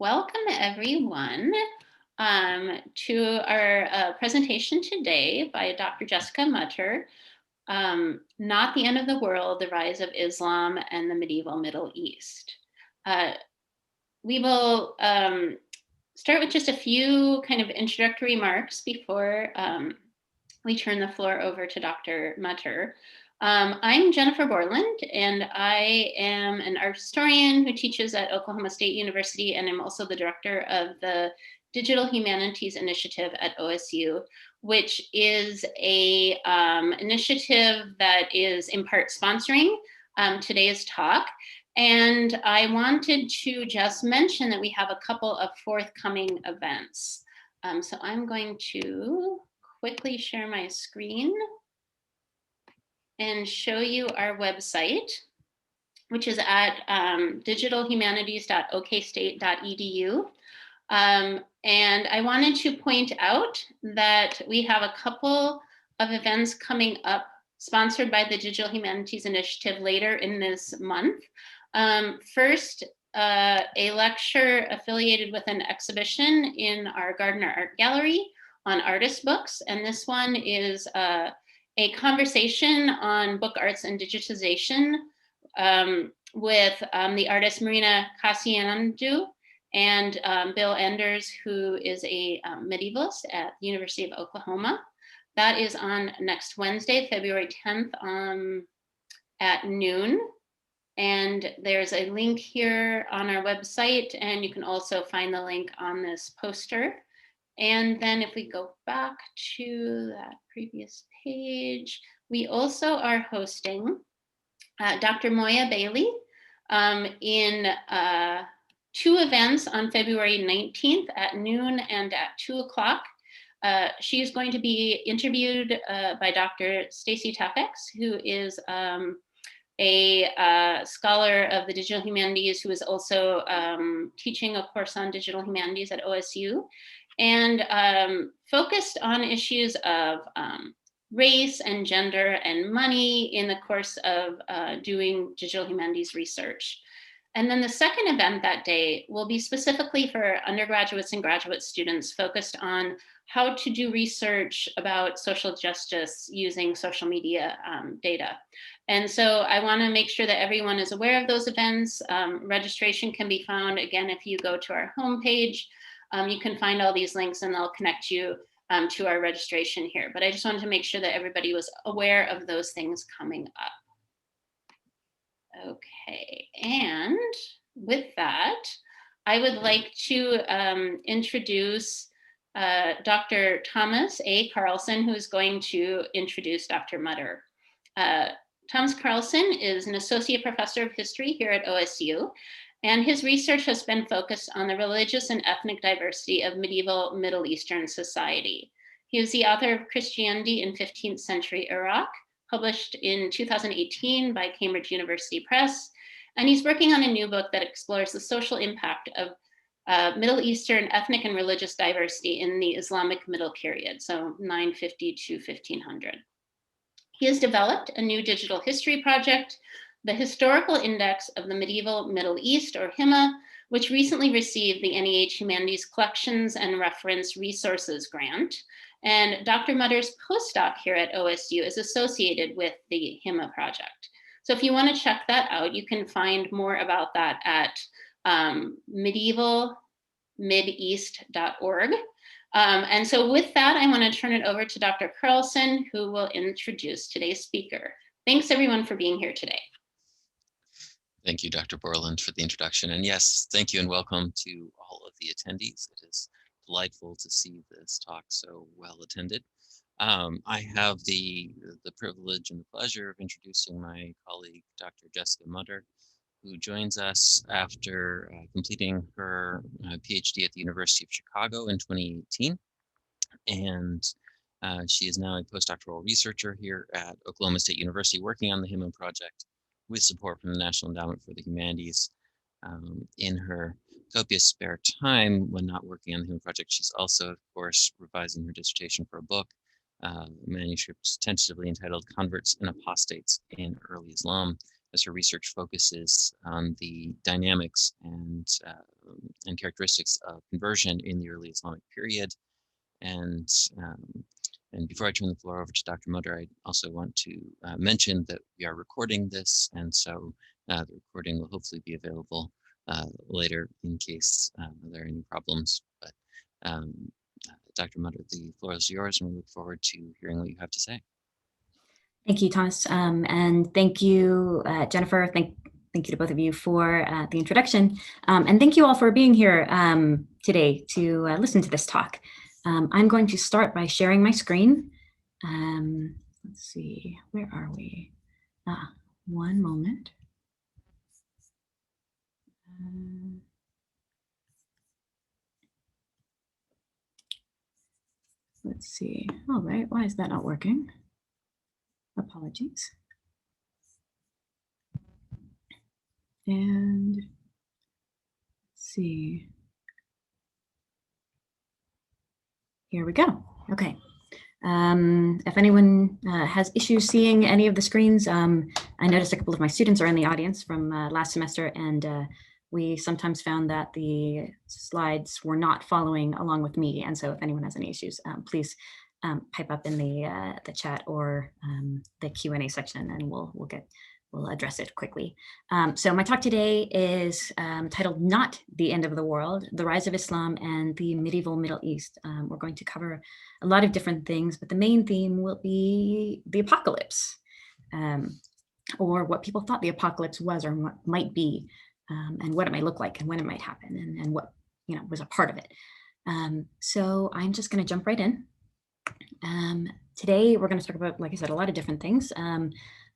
welcome everyone to our presentation today by Dr. Jessica Mutter, Not the End of the World, the Rise of Islam and the Medieval Middle East. We will start with just a few kind of introductory remarks before we turn the floor over to Dr. Mutter. I'm Jennifer Borland, and I am an art historian who teaches at Oklahoma State University, and I'm also the director of the Digital Humanities Initiative at OSU, which is a initiative that is in part sponsoring today's talk. And I wanted to just mention that we have a couple of forthcoming events. So I'm going to quickly share my screen and show you our website, which is at digitalhumanities.okstate.edu. And I wanted to point out that we have a couple of events coming up sponsored by the Digital Humanities Initiative later in this month. First, a lecture affiliated with an exhibition in our Gardner Art Gallery on artist books. And this one is a conversation on book arts and digitization with the artist Marina Cassiandu and Bill Enders, who is a medievalist at the University of Oklahoma. That is on next Wednesday, February 10th at noon. And there's a link here on our website, and you can also find the link on this poster. And then if we go back to that previous page, we also are hosting Dr. Moya Bailey in 2 events on February 19th at noon and at 2 o'clock. She is going to be interviewed by Dr. Stacy Tafex, who is a scholar of the digital humanities, who is also teaching a course on digital humanities at OSU, and focused on issues of race and gender and money in the course of doing digital humanities research. And then the second event that day will be specifically for undergraduates and graduate students, focused on how to do research about social justice using social media data. And so I want to make sure that everyone is aware of those events. Registration can be found, again, if you go to our homepage. You can find all these links and they'll connect you to our registration here. But I just wanted to make sure that everybody was aware of those things coming up. Okay, and with that, I would like to introduce Dr. Thomas A. Carlson, who is going to introduce Dr. Mutter. Thomas Carlson is an associate professor of history here at OSU, and his research has been focused on the religious and ethnic diversity of medieval Middle Eastern society. He is the author of Christianity in 15th Century Iraq, published in 2018 by Cambridge University Press, and he's working on a new book that explores the social impact of Middle Eastern ethnic and religious diversity in the Islamic Middle Period, so 950 to 1500. He has developed a new digital history project, the Historical Index of the Medieval Middle East, or HIMA, which recently received the NEH Humanities Collections and Reference Resources Grant. And Dr. Mutter's postdoc here at OSU is associated with the HIMA project. So if you want to check that out, you can find more about that at medievalmideast.org. And so with that, I want to turn it over to Dr. Carlson, who will introduce today's speaker. Thanks everyone for being here today. Thank you, Dr. Borland, for the introduction. And yes, thank you and welcome to all of the attendees. It is delightful to see this talk so well attended. I have the privilege and the pleasure of introducing my colleague, Dr. Jessica Mutter, who joins us after completing her PhD at the University of Chicago in 2018. And she is now a postdoctoral researcher here at Oklahoma State University, working on the HIMA project with support from the National Endowment for the Humanities. In her copious spare time when not working on the HIMA project, she's also, of course, revising her dissertation for a book, manuscript tentatively entitled Converts and Apostates in Early Islam, as her research focuses on the dynamics and and characteristics of conversion in the early Islamic period. And before I turn the floor over to Dr. Mutter, I also want to mention that we are recording this, and so the recording will hopefully be available later in case there are any problems. But Dr. Mutter, the floor is yours, and we look forward to hearing what you have to say. Thank you, Thomas, and thank you, Jennifer. Thank you to both of you for the introduction, and thank you all for being here today to listen to this talk. I'm going to start by sharing my screen. Let's see, where are we? One moment. Let's see. All right, why is that not working? Apologies. And let's see. Here we go. Okay. If anyone has issues seeing any of the screens, I noticed a couple of my students are in the audience from last semester, and we sometimes found that the slides were not following along with me. And so if anyone has any issues, please pipe up in the chat or the Q&A section, and we'll address it quickly. So my talk today is titled Not the End of the World, The Rise of Islam and the Medieval Middle East. We're going to cover a lot of different things, but the main theme will be the apocalypse, or what people thought the apocalypse was or what might be, and what it might look like and when it might happen, and what was a part of it. So I'm just going to jump right in. Today we're going to talk about, like I said, a lot of different things.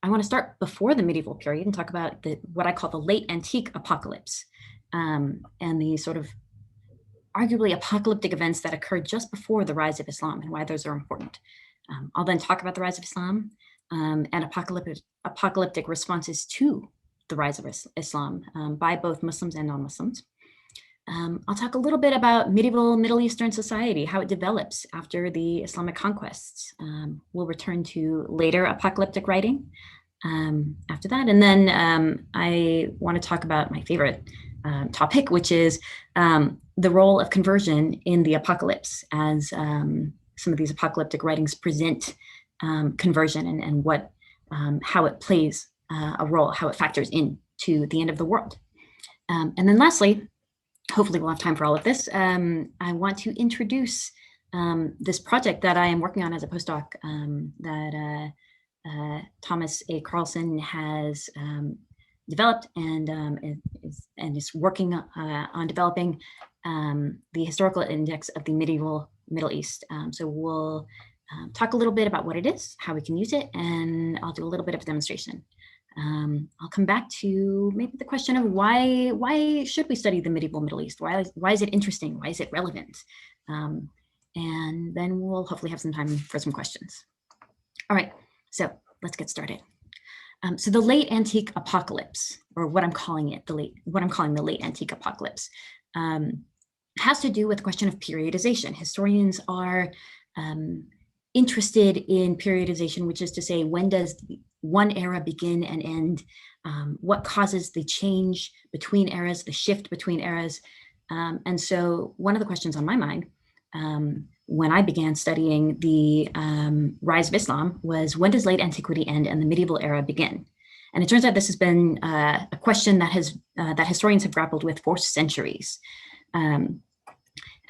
I want to start before the medieval period and talk about what I call the late antique apocalypse, and the sort of arguably apocalyptic events that occurred just before the rise of Islam and why those are important. I'll then talk about the rise of Islam and apocalyptic responses to the rise of Islam by both Muslims and non-Muslims. I'll talk a little bit about medieval Middle Eastern society, how it develops after the Islamic conquests. We'll return to later apocalyptic writing after that. And then I want to talk about my favorite topic, which is the role of conversion in the apocalypse, as some of these apocalyptic writings present conversion and what how it plays a role, how it factors in to the end of the world. And then lastly, hopefully we'll have time for all of this, I want to introduce this project that I am working on as a postdoc that Thomas A. Carlson has developed and is working on developing the historical index of the medieval Middle East. So we'll talk a little bit about what it is, how we can use it, and I'll do a little bit of a demonstration. I'll come back to maybe the question of why should we study the medieval Middle East? Why is it interesting? Why is it relevant? And then we'll hopefully have some time for some questions. All right, so let's get started. So the late antique apocalypse, or what I'm calling the late antique apocalypse, has to do with the question of periodization. Historians are interested in periodization, which is to say, when does one era begin and end? What causes the change between eras, the shift between eras? And so one of the questions on my mind when I began studying the rise of Islam was, when does late antiquity end and the medieval era begin? And it turns out this has been a question that historians have grappled with for centuries. And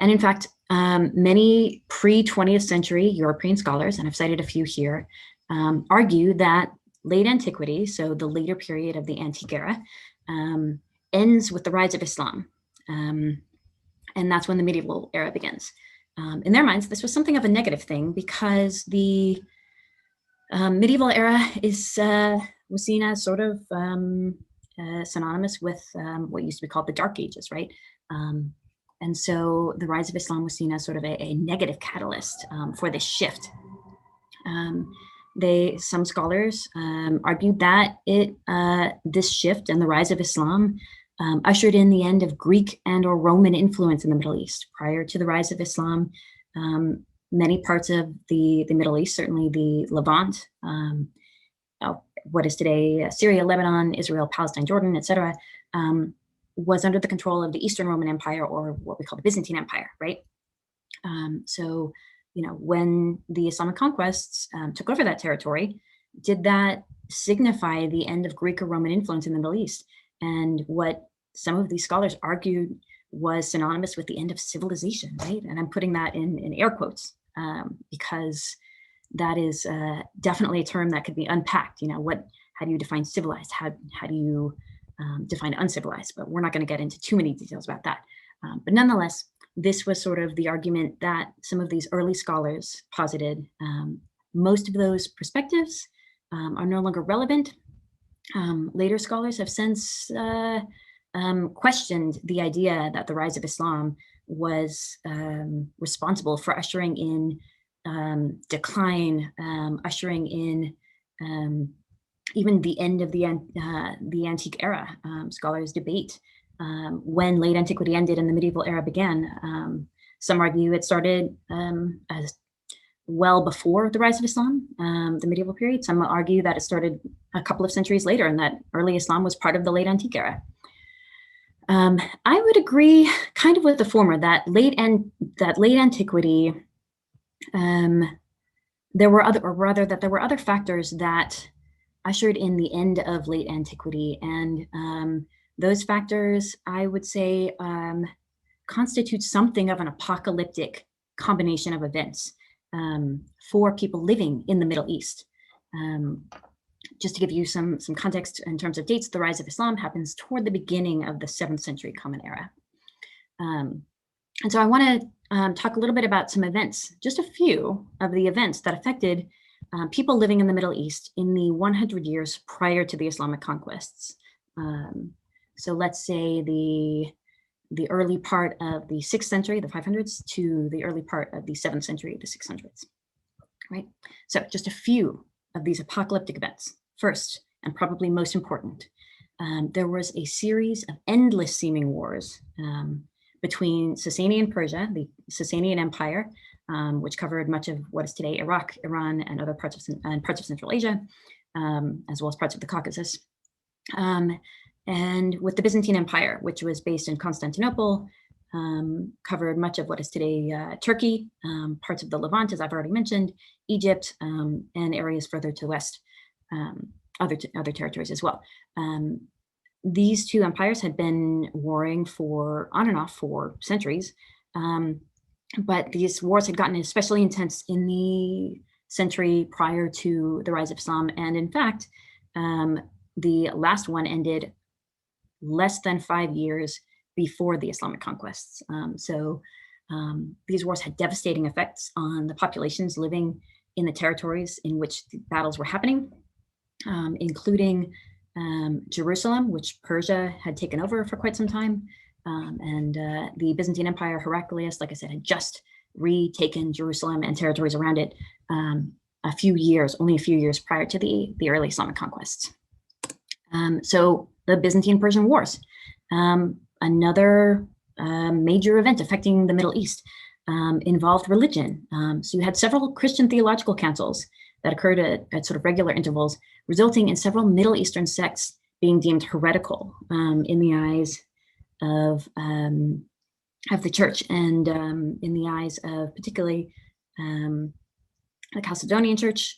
in fact, many pre-20th century European scholars, and I've cited a few here, argue that late antiquity, so the later period of the antique era, ends with the rise of Islam. And that's when the medieval era begins. In their minds, this was something of a negative thing because the medieval era was seen as sort of synonymous with what used to be called the Dark Ages, right? And so the rise of Islam was seen as sort of a negative catalyst for this shift. Some scholars argued that this shift and the rise of Islam ushered in the end of Greek and or Roman influence in the Middle East. Prior to the rise of Islam, many parts of the Middle East, certainly the Levant, what is today Syria, Lebanon, Israel, Palestine, Jordan, etc., was under the control of the Eastern Roman Empire, or what we call the Byzantine Empire, right? So, when the Islamic conquests took over that territory, did that signify the end of Greek or Roman influence in the Middle East? And what some of these scholars argued was synonymous with the end of civilization, right? And I'm putting that in air quotes because that is definitely a term that could be unpacked. How do you define civilized? How do you define uncivilized? But we're not going to get into too many details about that. But nonetheless, this was sort of the argument that some of these early scholars posited. Most of those perspectives are no longer relevant. Later scholars have since questioned the idea that the rise of Islam was responsible for ushering in decline, ushering in even the end of the antique era. Scholars debate when late antiquity ended and the medieval era began. Some argue it started as well before the rise of Islam, the medieval period. Some argue that it started a couple of centuries later and that early Islam was part of the late antique era. I would agree kind of with the former, that late antiquity, there were other factors that ushered in the end of late antiquity. And those factors, I would say, constitute something of an apocalyptic combination of events for people living in the Middle East. Just to give you some context in terms of dates, the rise of Islam happens toward the beginning of the 7th century Common Era. And so I want to talk a little bit about some events, just a few of the events that affected people living in the Middle East in the 100 years prior to the Islamic conquests. So let's say the early part of the 6th century, the 500s, to the early part of the 7th century, the 600s, right? So just a few of these apocalyptic events. First, and probably most important, there was a series of endless seeming wars between Sasanian Persia, the Sasanian Empire, which covered much of what is today Iraq, Iran, and other parts of Central Asia, as well as parts of the Caucasus, and with the Byzantine Empire, which was based in Constantinople, covered much of what is today Turkey, parts of the Levant, as I've already mentioned, Egypt, and areas further to the west, other territories as well. These two empires had been warring on and off for centuries, but these wars had gotten especially intense in the century prior to the rise of Islam. And in fact, the last one ended less than 5 years before the Islamic conquests. These wars had devastating effects on the populations living in the territories in which the battles were happening, including Jerusalem, which Persia had taken over for quite some time. And the Byzantine Empire, Heraclius, like I said, had just retaken Jerusalem and territories around it only a few years prior to the early Islamic conquests. So the Byzantine-Persian Wars, another major event affecting the Middle East, involved religion. So you had several Christian theological councils that occurred at sort of regular intervals, resulting in several Middle Eastern sects being deemed heretical in the eyes of the church, and in the eyes of particularly the Chalcedonian Church,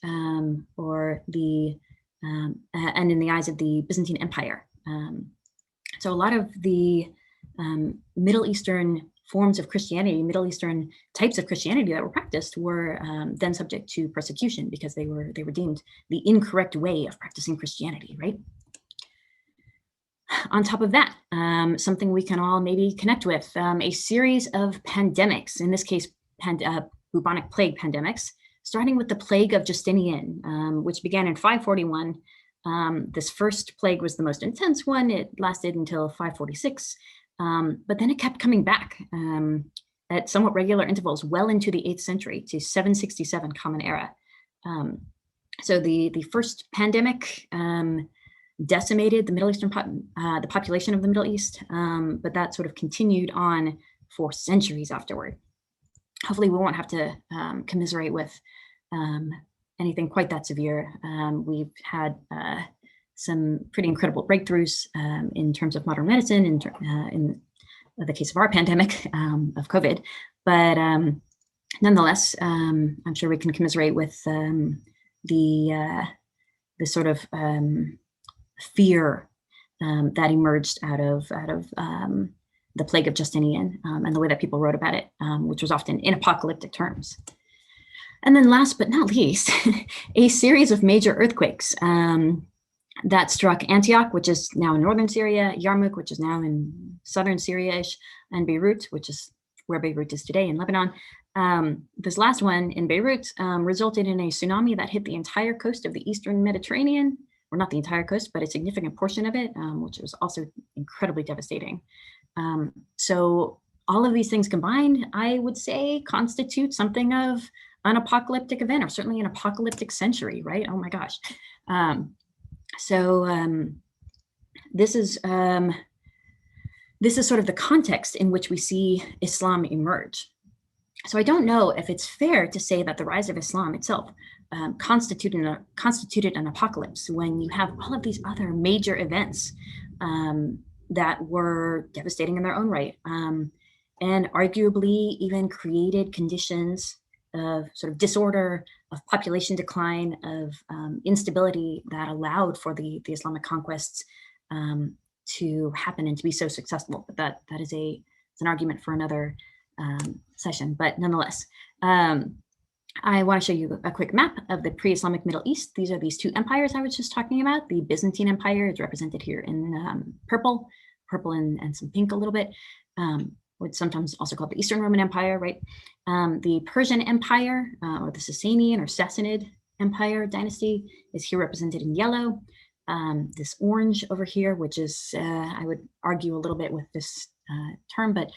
or and in the eyes of the Byzantine Empire. So a lot of the Middle Eastern forms of Christianity, Middle Eastern types of Christianity that were practiced were then subject to persecution because they were deemed the incorrect way of practicing Christianity, right? On top of that, something we can all maybe connect with, a series of pandemics, in this case, bubonic plague pandemics, starting with the plague of Justinian, which began in 541. This first plague was the most intense one. It lasted until 546, but then it kept coming back at somewhat regular intervals well into the 8th century to 767 Common Era. So the first pandemic decimated the Middle Eastern the population of the Middle East, but that sort of continued on for centuries afterward. Hopefully we won't have to commiserate with anything quite that severe. We've had some pretty incredible breakthroughs in terms of modern medicine, in the case of our pandemic of COVID. But nonetheless, I'm sure we can commiserate with the sort of fear that emerged out of the plague of Justinian and the way that people wrote about it, which was often in apocalyptic terms. And then last but not least, a series of major earthquakes that struck Antioch, which is now in northern Syria, Yarmouk, which is now in southern Syria-ish, and Beirut, which is where Beirut is today in Lebanon. This last one in Beirut resulted in a tsunami that hit the entire coast of the Eastern Mediterranean, or not the entire coast, but a significant portion of it, which was also incredibly devastating. So all of these things combined, I would say, constitute something of an apocalyptic event, or certainly an apocalyptic century, right? Oh my gosh. This is sort of the context in which we see Islam emerge. So I don't know if it's fair to say that the rise of Islam itself constituted an apocalypse when you have all of these other major events that were devastating in their own right, and arguably even created conditions of sort of disorder, of population decline, of instability that allowed for the Islamic conquests to happen and to be so successful. But that is it's an argument for another session. But nonetheless, I want to show you a quick map of the pre-Islamic Middle East. These are these two empires I was just talking about. The Byzantine Empire is represented here in purple and some pink a little bit. It's sometimes also called the Eastern Roman Empire, right? The Persian Empire, or the Sasanian or Sassanid Empire dynasty, is here represented in yellow. This orange over here, which is, I would argue a little bit with this term, but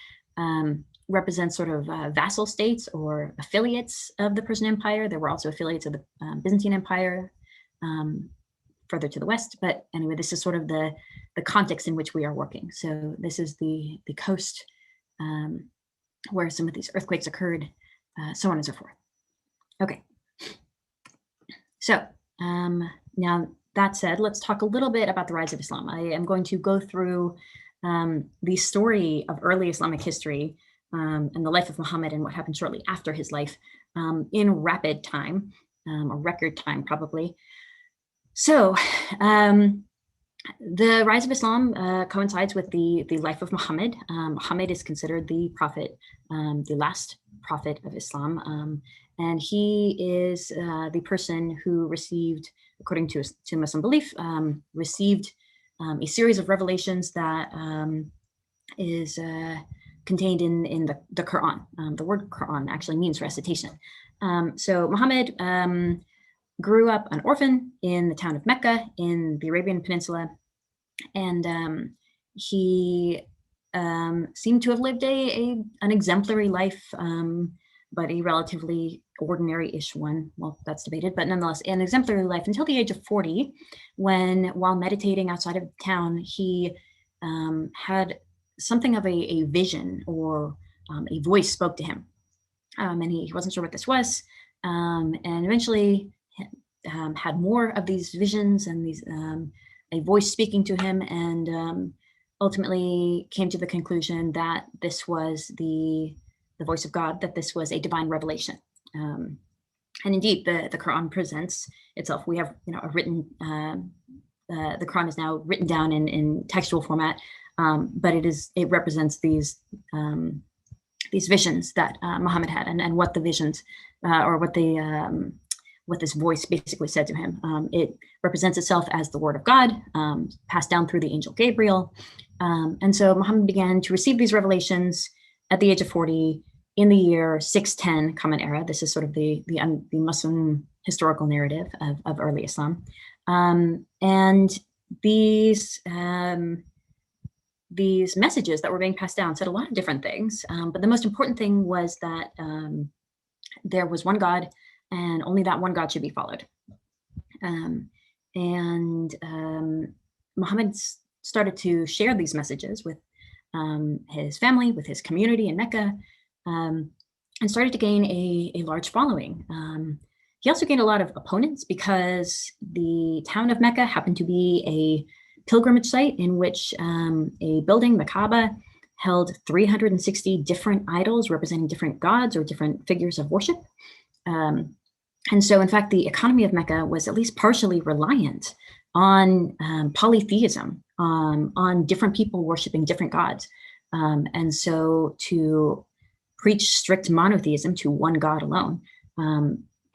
represents sort of vassal states or affiliates of the Persian Empire. There were also affiliates of the Byzantine Empire further to the west. But anyway, this is sort of the context in which we are working. So this is the coast where some of these earthquakes occurred, so on and so forth. Okay. So now that said, let's talk a little bit about the rise of Islam. I am going to go through the story of early Islamic history and the life of Muhammad and what happened shortly after his life in rapid time, or record time probably. So the rise of Islam coincides with the life of Muhammad. Muhammad is considered the prophet, the last prophet of Islam, and he is the person who received, according to Muslim belief, received a series of revelations that is contained in the Quran. The word Quran actually means recitation. So Muhammad grew up an orphan in the town of Mecca in the Arabian Peninsula, and he seemed to have lived an exemplary life, but a relatively ordinary-ish one. Well, that's debated, but nonetheless, an exemplary life until the age of 40, when, while meditating outside of town, he had something of a vision, or a voice spoke to him, and he wasn't sure what this was, and eventually had more of these visions and these a voice speaking to him, and ultimately came to the conclusion that this was the voice of God, that this was a divine revelation. And indeed, the Quran presents itself. We have, a written, the Quran is now written down in textual format, but it represents these visions that Muhammad had, and what the visions, or what this voice basically said to him. It represents itself as the word of God, passed down through the angel Gabriel. And so Muhammad began to receive these revelations at the age of 40 in the year 610 Common Era. This is sort of the Muslim historical narrative of early Islam. And these messages that were being passed down said a lot of different things, but the most important thing was that there was one God, and only that one God should be followed. Muhammad started to share these messages with his family, with his community in Mecca, and started to gain a large following. He also gained a lot of opponents because the town of Mecca happened to be a pilgrimage site in which a building, the Kaaba, held 360 different idols representing different gods or different figures of worship. And so, in fact, the economy of Mecca was at least partially reliant on polytheism, on different people worshiping different gods. And so to preach strict monotheism to one God alone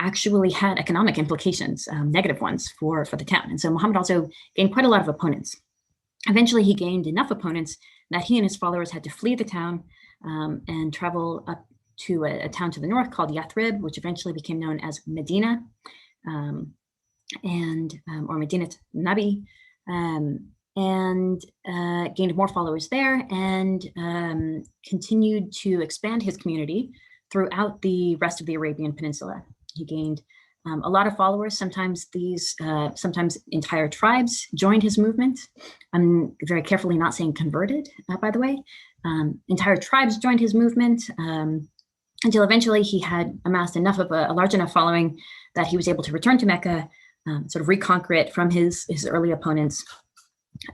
actually had economic implications, negative ones for the town. And so Muhammad also gained quite a lot of opponents. Eventually, he gained enough opponents that he and his followers had to flee the town and travel up to a town to the north called Yathrib, which eventually became known as Medina, or Medinat Nabi, and gained more followers there and continued to expand his community throughout the rest of the Arabian Peninsula. He gained a lot of followers. Sometimes sometimes entire tribes joined his movement. I'm very carefully not saying converted, by the way. Entire tribes joined his movement until eventually he had amassed enough of a large enough following that he was able to return to Mecca, sort of reconquer it from his early opponents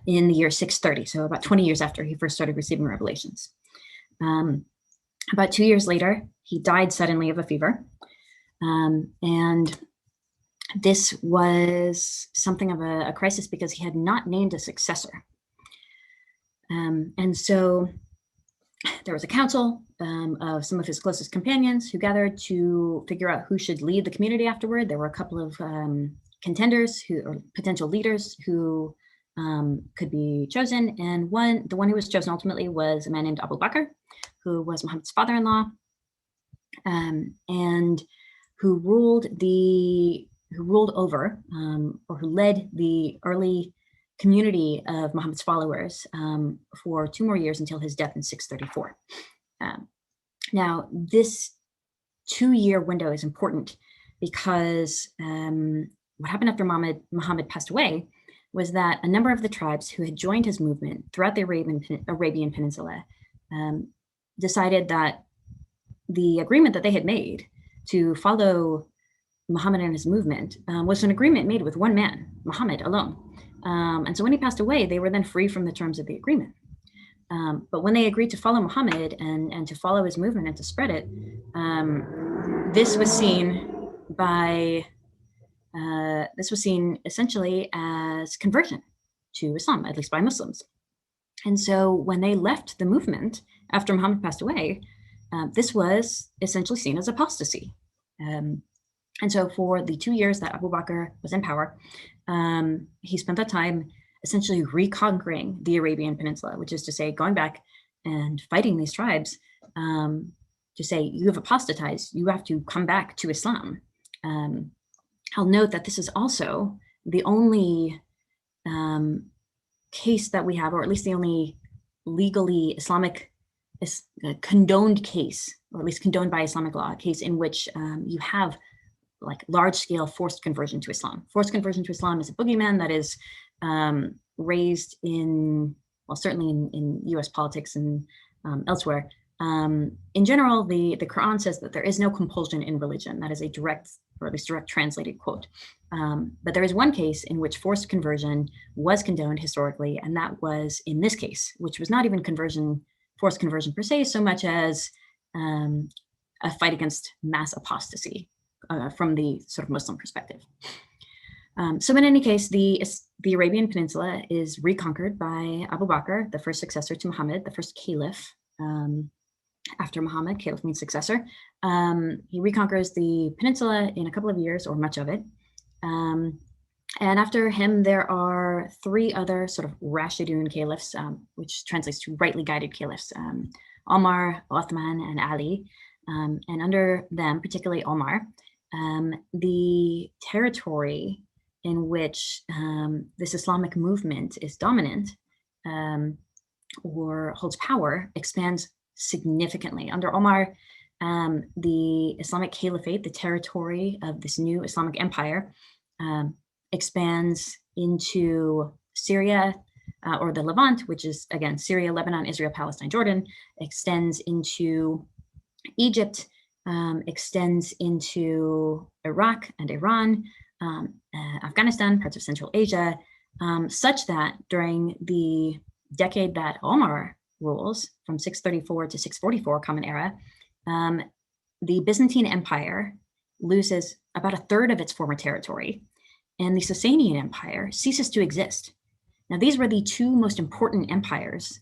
in the year 630, so about 20 years after he first started receiving revelations. About 2 years later, he died suddenly of a fever. And this was something of a crisis because he had not named a successor. And so there was a council of some of his closest companions who gathered to figure out who should lead the community afterward. There were a couple of contenders or potential leaders who could be chosen. And the one who was chosen ultimately was a man named Abu Bakr, who was Muhammad's father-in-law, and who led the early community of Muhammad's followers for 2 more years until his death in 634. Now, this 2-year window is important because what happened after Muhammad passed away was that a number of the tribes who had joined his movement throughout the Arabian Peninsula decided that the agreement that they had made to follow Muhammad and his movement was an agreement made with one man, Muhammad alone. And so when he passed away, they were then free from the terms of the agreement. But when they agreed to follow Muhammad and to follow his movement and to spread it, this was seen essentially as conversion to Islam, at least by Muslims. And so when they left the movement after Muhammad passed away, this was essentially seen as apostasy. And so for the 2 years that Abu Bakr was in power, he spent that time essentially reconquering the Arabian Peninsula, which is to say going back and fighting these tribes to say, you have apostatized, you have to come back to Islam. I'll note that this is also the only case that we have, or at least the only legally Islamic condoned case, or at least condoned by Islamic law, case in which you have like large-scale forced conversion to Islam. Forced conversion to Islam is a boogeyman that is raised in, well, certainly in US politics and elsewhere. In general, the Quran says that there is no compulsion in religion. That is a direct, or at least direct translated quote. But there is one case in which forced conversion was condoned historically, and that was in this case, which was not even forced conversion per se, so much as a fight against mass apostasy from the sort of Muslim perspective. So in any case, the Arabian Peninsula is reconquered by Abu Bakr, the first successor to Muhammad, the first caliph after Muhammad. Caliph means successor. He reconquers the peninsula in a couple of years, or much of it. And after him, there are 3 other sort of Rashidun caliphs, which translates to rightly guided caliphs, Omar, Uthman, and Ali. And under them, particularly Omar, the territory in which this Islamic movement is dominant or holds power expands significantly. Under Omar, the Islamic Caliphate, the territory of this new Islamic empire, expands into Syria, or the Levant, which is, again, Syria, Lebanon, Israel, Palestine, Jordan, extends into Egypt, extends into Iraq and Iran, Afghanistan, parts of Central Asia, such that during the decade that Omar rules, from 634 to 644 Common Era, the Byzantine Empire loses about a third of its former territory, and the Sasanian Empire ceases to exist. Now, these were the two most important empires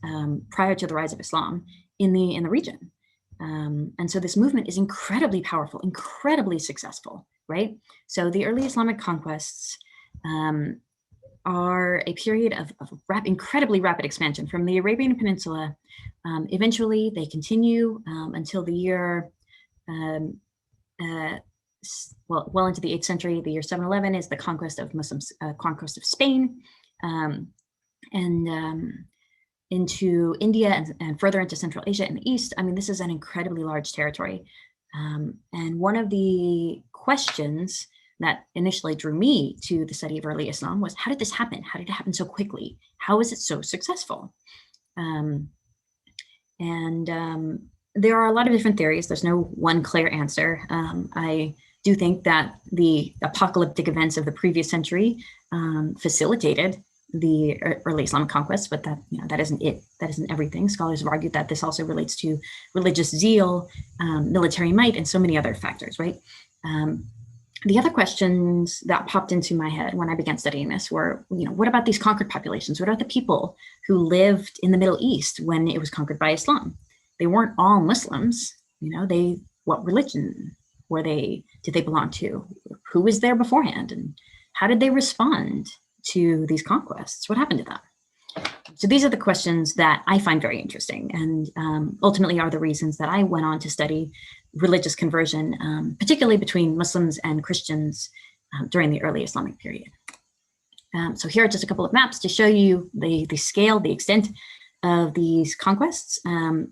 prior to the rise of Islam in the region. And so this movement is incredibly powerful, incredibly successful, right? So the early Islamic conquests are a period of incredibly rapid expansion from the Arabian Peninsula. Eventually, they continue until the year, well into the 8th century. The year 711 is the conquest of Muslims, conquest of Spain, and into India and further into Central Asia and the East. I mean, this is an incredibly large territory. And one of the questions that initially drew me to the study of early Islam was, how did this happen? How did it happen so quickly? How is it so successful? There are a lot of different theories. There's no one clear answer. I do think that the apocalyptic events of the previous century facilitated the early Islamic conquests, but that isn't it. That isn't everything. Scholars have argued that this also relates to religious zeal, military might, and so many other factors, right? The other questions that popped into my head when I began studying this were, what about these conquered populations? What about the people who lived in the Middle East when it was conquered by Islam? They weren't all Muslims. What religion were they? Did they belong to? Who was there beforehand, and how did they respond to these conquests? What happened to them? So these are the questions that I find very interesting, and ultimately are the reasons that I went on to study religious conversion, particularly between Muslims and Christians during the early Islamic period. So here are just a couple of maps to show you the scale, the extent of these conquests.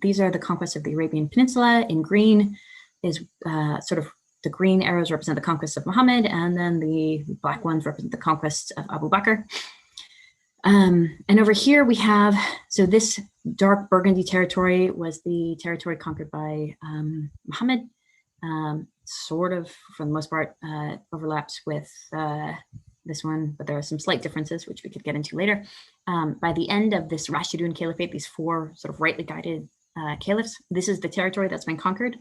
These are the conquests of the Arabian Peninsula. In green is sort of the green arrows represent the conquests of Muhammad, and then the black ones represent the conquests of Abu Bakr. And over here we have, so this dark burgundy territory was the territory conquered by Muhammad, sort of, for the most part, overlaps with this one, but there are some slight differences, which we could get into later. By the end of this Rashidun Caliphate, these four sort of rightly guided caliphs, this is the territory that's been conquered.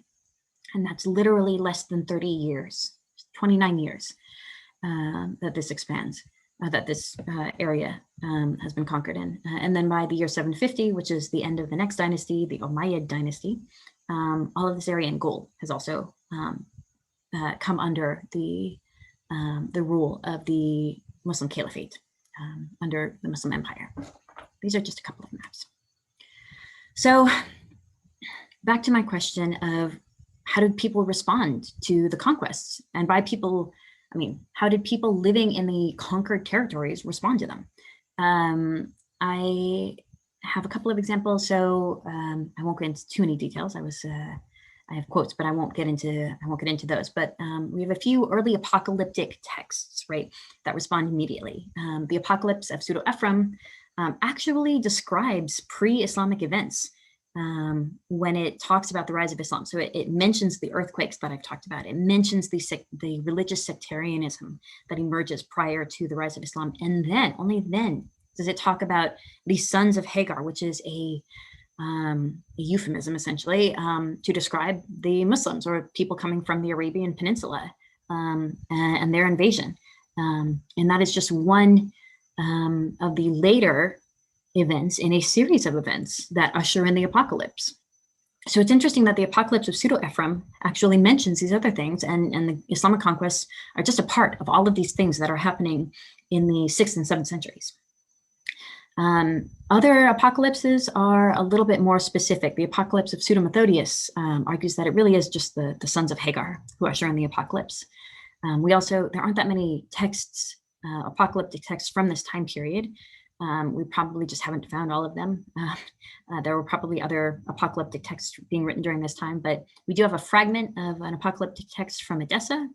And that's literally less than 30 years, 29 years that this expands, that this area has been conquered in. And then by the year 750, which is the end of the next dynasty, the Umayyad dynasty, all of this area in gold has also come under the rule of the Muslim Caliphate, under the Muslim Empire. These are just a couple of maps. So back to my question of, how did people respond to the conquests? And by people, I mean, how did people living in the conquered territories respond to them? I have a couple of examples, so I won't get into too many details. I have quotes, but I won't get into those. But we have a few early apocalyptic texts, right, that respond immediately. The Apocalypse of Pseudo-Ephraim actually describes pre-Islamic events when it talks about the rise of Islam. So it mentions the earthquakes that I've talked about. It mentions the religious sectarianism that emerges prior to the rise of Islam. And then, only then, does it talk about the sons of Hagar, which is a euphemism, essentially, to describe the Muslims or people coming from the Arabian Peninsula and their invasion. And that is just one of the later events in a series of events that usher in the apocalypse. So it's interesting that the Apocalypse of Pseudo-Ephraim actually mentions these other things, and the Islamic conquests are just a part of all of these things that are happening in the 6th and 7th centuries. Other apocalypses are a little bit more specific. The Apocalypse of Pseudo-Methodius argues that it really is just the sons of Hagar who usher in the apocalypse. There aren't that many texts, apocalyptic texts from this time period. We probably just haven't found all of them. There were probably other apocalyptic texts being written during this time, but we do have a fragment of an apocalyptic text from Edessa.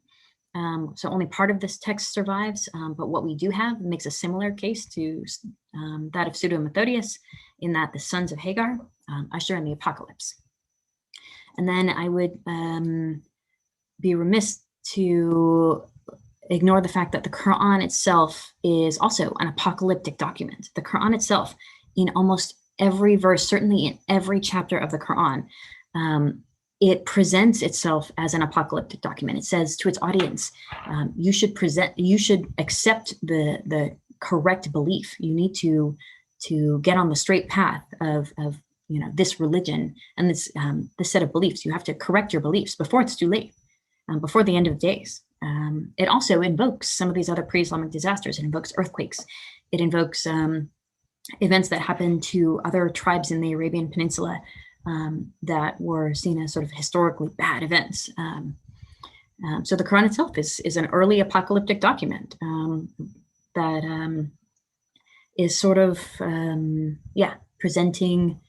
So only part of this text survives, but what we do have makes a similar case to that of Pseudo-Methodius, in that the sons of Hagar usher in the apocalypse. And then I would be remiss to ignore the fact that the Quran itself is also an apocalyptic document. The Quran itself, in almost every verse, certainly in every chapter of the Quran, it presents itself as an apocalyptic document. It says to its audience, you should accept the correct belief. You need to get on the straight path of this religion and this set of beliefs. You have to correct your beliefs before it's too late, before the end of days. It also invokes some of these other pre-Islamic disasters. It invokes earthquakes. It invokes events that happened to other tribes in the Arabian Peninsula that were seen as sort of historically bad events. So the Quran itself is an early apocalyptic document that is sort of, presenting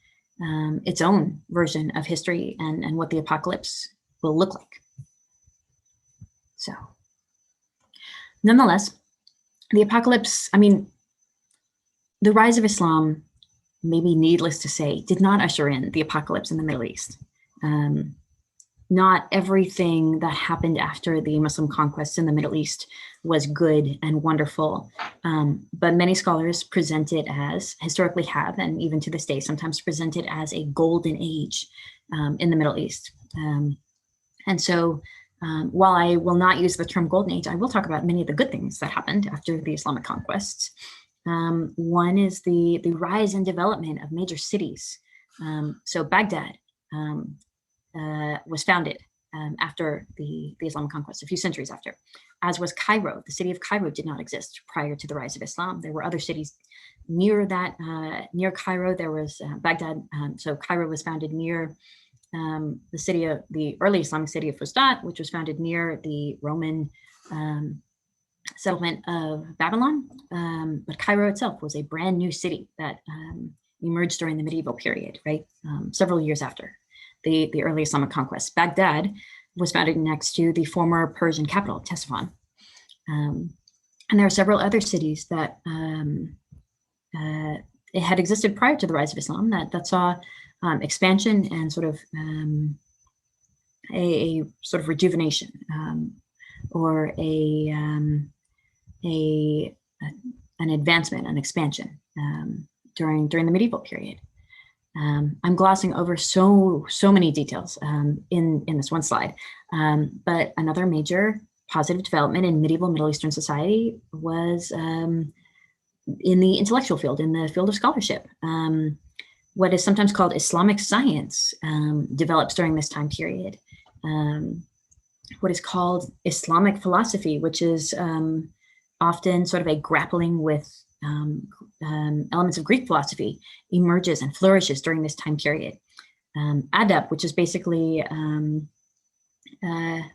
its own version of history and what the apocalypse will look like. So, nonetheless, the apocalypse, the rise of Islam, maybe needless to say, did not usher in the apocalypse in the Middle East. Not everything that happened after the Muslim conquests in the Middle East was good and wonderful, but many scholars present it as, historically have, and even to this day, sometimes present it as a golden age in the Middle East. And so, while I will not use the term golden age, I will talk about many of the good things that happened after the Islamic conquests. One is the rise and development of major cities. So Baghdad was founded after the Islamic conquest, a few centuries after, as was Cairo. The city of Cairo did not exist prior to the rise of Islam. There were other cities near that, near Cairo. There was Baghdad. So Cairo was founded near the early Islamic city of Fustat, which was founded near the Roman settlement of Babylon. But Cairo itself was a brand new city that emerged during the medieval period, right? Several years after the early Islamic conquest. Baghdad was founded next to the former Persian capital, Ctesiphon. And there are several other cities that it had existed prior to the rise of Islam that saw expansion and sort of a sort of rejuvenation or an advancement, an expansion during the medieval period. I'm glossing over so many details in this one slide, but another major positive development in medieval Middle Eastern society was in the intellectual field, in the field of scholarship. What is sometimes called Islamic science develops during this time period. What is called Islamic philosophy, which is often sort of a grappling with elements of Greek philosophy, emerges and flourishes during this time period. Adab, which is basically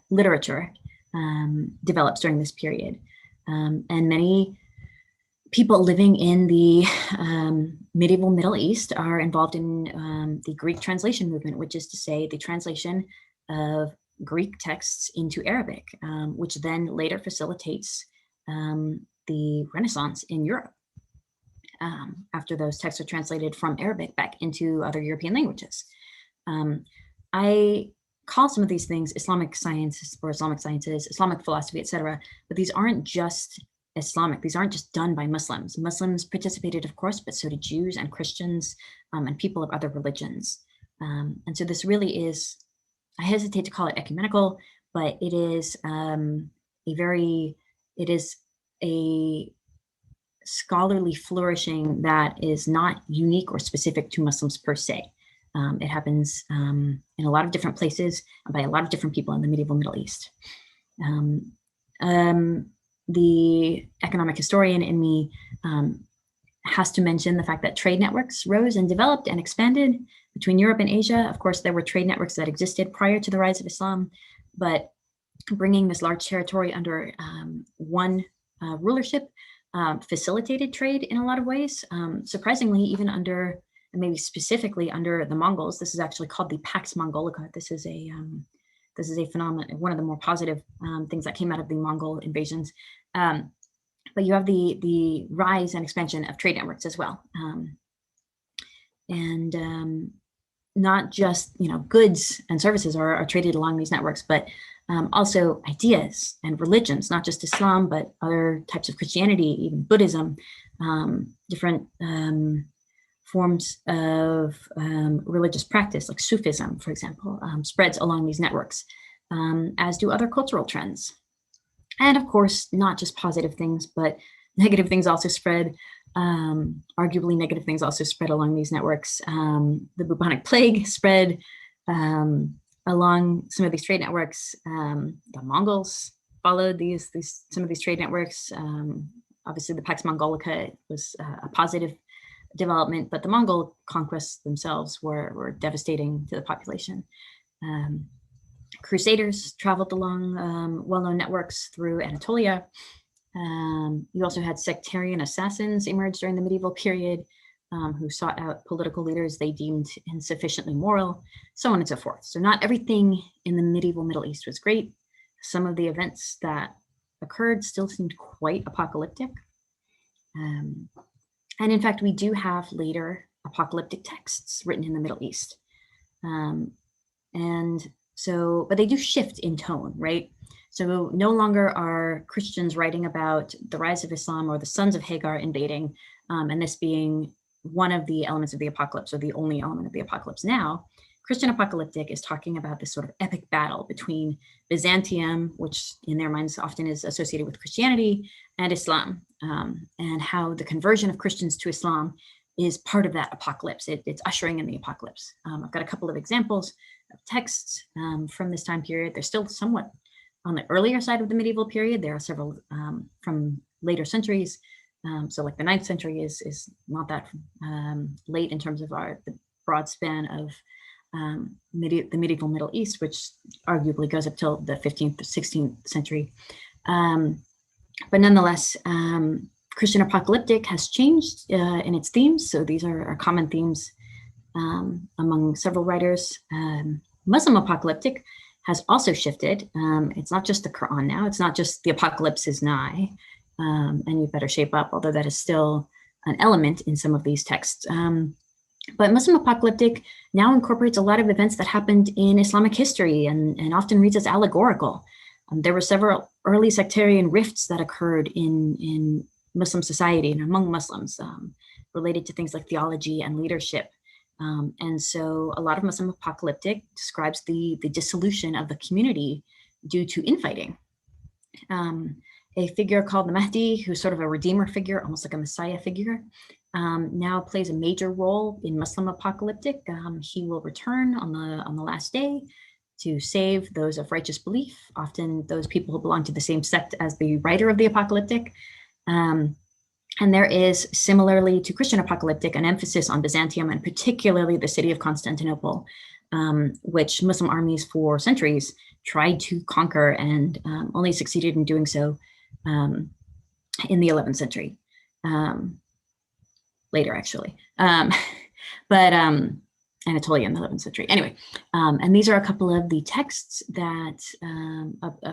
literature, develops during this period. And many people living in the medieval Middle East are involved in the Greek translation movement, which is to say the translation of Greek texts into Arabic, which then later facilitates the Renaissance in Europe after those texts are translated from Arabic back into other European languages. I call some of these things Islamic sciences or Islamic sciences, Islamic philosophy, etc. But these aren't just Islamic. These aren't just done by Muslims. Muslims participated, of course, but so did Jews and Christians and people of other religions. And so this really is, I hesitate to call it ecumenical, but it is a scholarly flourishing that is not unique or specific to Muslims per se. It happens in a lot of different places by a lot of different people in the medieval Middle East. The economic historian in me has to mention the fact that trade networks rose and developed and expanded between Europe and Asia. Of course, there were trade networks that existed prior to the rise of Islam, but bringing this large territory under one rulership facilitated trade in a lot of ways. Surprisingly, even under, and maybe specifically under the Mongols, this is actually called the Pax Mongolica. This is a phenomenon, one of the more positive things that came out of the Mongol invasions. But you have the rise and expansion of trade networks as well. not just, goods and services are traded along these networks, but also ideas and religions, not just Islam, but other types of Christianity, even Buddhism, different forms of religious practice, like Sufism, for example, spreads along these networks, as do other cultural trends. And of course, not just positive things, but negative things also spread. Arguably negative things also spread along these networks. The bubonic plague spread along some of these trade networks. The Mongols followed some of these trade networks. Obviously, the Pax Mongolica was a positive development, but the Mongol conquests themselves were devastating to the population. Crusaders traveled along well-known networks through Anatolia. You also had sectarian assassins emerge during the medieval period, who sought out political leaders they deemed insufficiently moral, so on and so forth. So not everything in the medieval Middle East was great. Some of the events that occurred still seemed quite apocalyptic. And in fact, we do have later apocalyptic texts written in the Middle East. But they do shift in tone, right? So no longer are Christians writing about the rise of Islam or the sons of Hagar invading, and this being one of the elements of the apocalypse, or the only element of the apocalypse. Now, Christian apocalyptic is talking about this sort of epic battle between Byzantium, which in their minds often is associated with Christianity, and Islam, and how the conversion of Christians to Islam is part of that apocalypse. It's ushering in the apocalypse. I've got a couple of examples of texts from this time period. They're still somewhat on the earlier side of the medieval period. There are several from later centuries. So like the 9th century is not that late in terms of the broad span of the medieval Middle East, which arguably goes up till the 15th, 16th century. But nonetheless, Christian apocalyptic has changed in its themes. So these are common themes among several writers. Muslim apocalyptic has also shifted. It's not just the Quran now. It's not just the apocalypse is nigh, and you better shape up, although that is still an element in some of these texts. But Muslim apocalyptic now incorporates a lot of events that happened in Islamic history and often reads as allegorical. There were several early sectarian rifts that occurred in Muslim society and among Muslims related to things like theology and leadership. And so a lot of Muslim apocalyptic describes the dissolution of the community due to infighting. A figure called the Mahdi, who's sort of a redeemer figure, almost like a messiah figure, now plays a major role in Muslim apocalyptic. He will return on the last day to save those of righteous belief, often those people who belong to the same sect as the writer of the apocalyptic. And there is, similarly to Christian apocalyptic, an emphasis on Byzantium and particularly the city of Constantinople, which Muslim armies for centuries tried to conquer and only succeeded in doing so in the 11th century, later actually, but Anatolia in the 11th century. Anyway, and these are a couple of the texts that,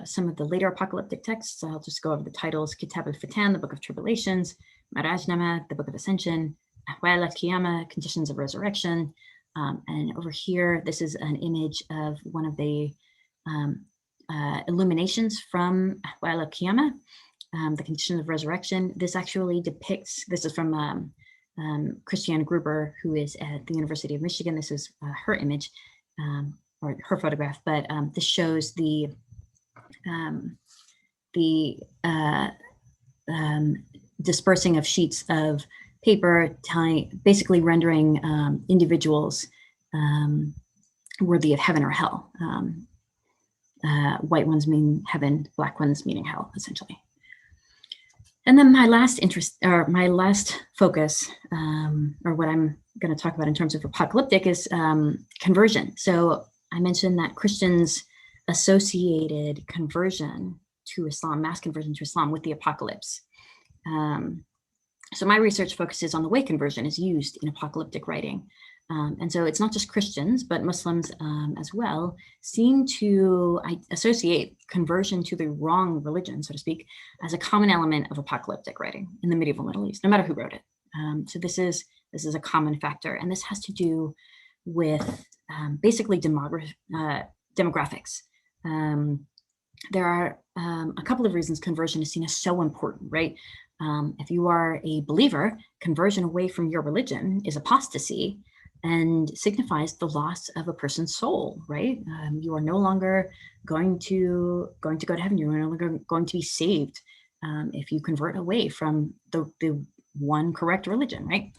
some of the later apocalyptic texts. I'll just go over the titles: Kitab al-Fitan, the Book of Tribulations; Marajnama, the Book of Ascension; Ahwal al-Qiyamah, Conditions of Resurrection. And over here, this is an image of one of the illuminations from Ahwal al-Qiyamah, the Conditions of Resurrection. This actually depicts, this is from Christiane Gruber, who is at the University of Michigan. This is her image, or her photograph, but this shows the dispersing of sheets of paper, basically rendering individuals worthy of heaven or hell. White ones mean heaven, black ones meaning hell, essentially. And then my last interest, or my last focus, or what I'm going to talk about in terms of apocalyptic, is conversion. So I mentioned that Christians associated conversion to Islam, mass conversion to Islam, with the apocalypse. So my research focuses on the way conversion is used in apocalyptic writing. And so it's not just Christians, but Muslims as well seem to associate conversion to the wrong religion, so to speak, as a common element of apocalyptic writing in the medieval Middle East, no matter who wrote it. So this is a common factor, and this has to do with basically demographics. There are a couple of reasons conversion is seen as so important, right? If you are a believer, conversion away from your religion is apostasy and signifies the loss of a person's soul, right? You are no longer going to go to heaven. You're no longer going to be saved if you convert away from the one correct religion, right?